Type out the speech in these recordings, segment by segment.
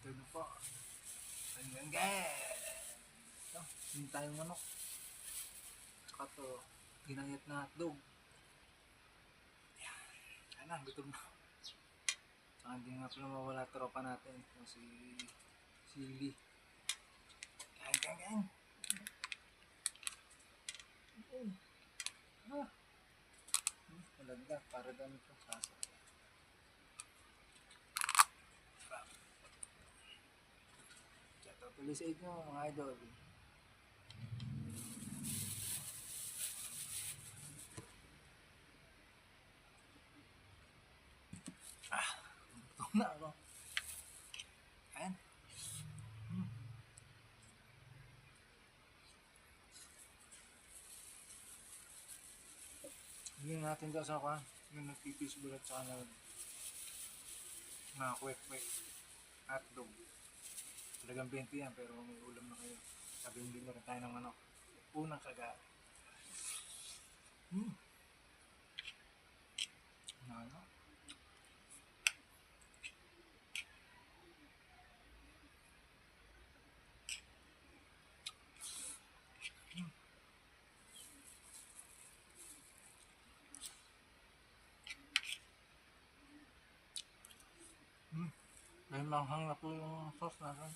Ito na po. Hanggang ito, hindi tayong manok. Saka ito, ginayat na hotdog. Yan na, gutom na. Saka hindi nga pala mawala tropa natin. Si Silly. Kain. Malagdag, para dami ito. Sasa. Tuloy sa inyo mga idol. Gutom na ako. Ayan. Hindi natin ito sa kwa. Yung nagpipis bulat sa kanal. Mga kwek-kwek. Hotdog. Talagang 20 yan, pero may ulam na kayo. Sabi hindi na rin tayo ng manok. Unang kaga. Ano? May manghang na po yung sauce natin.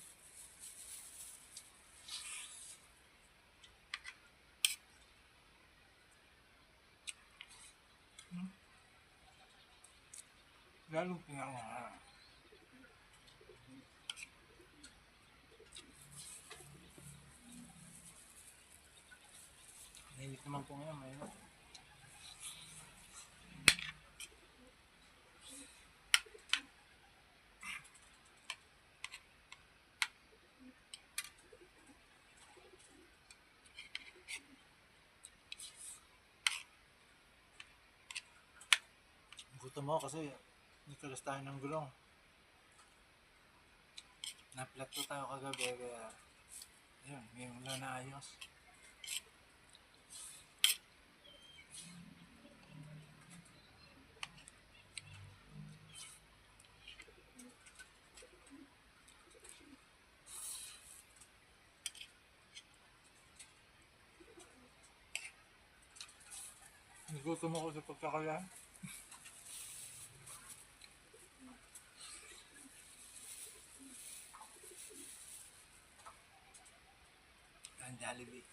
Lalong pinangahan. Mainit naman po ngayon, mainit. Gutom mo kasi nagkalas tayo ng gulong. Naplat po tayo kagabi kaya yun, ngayon wala na ayos. Gutom ako sa pagkakalan. Ang Jollibee.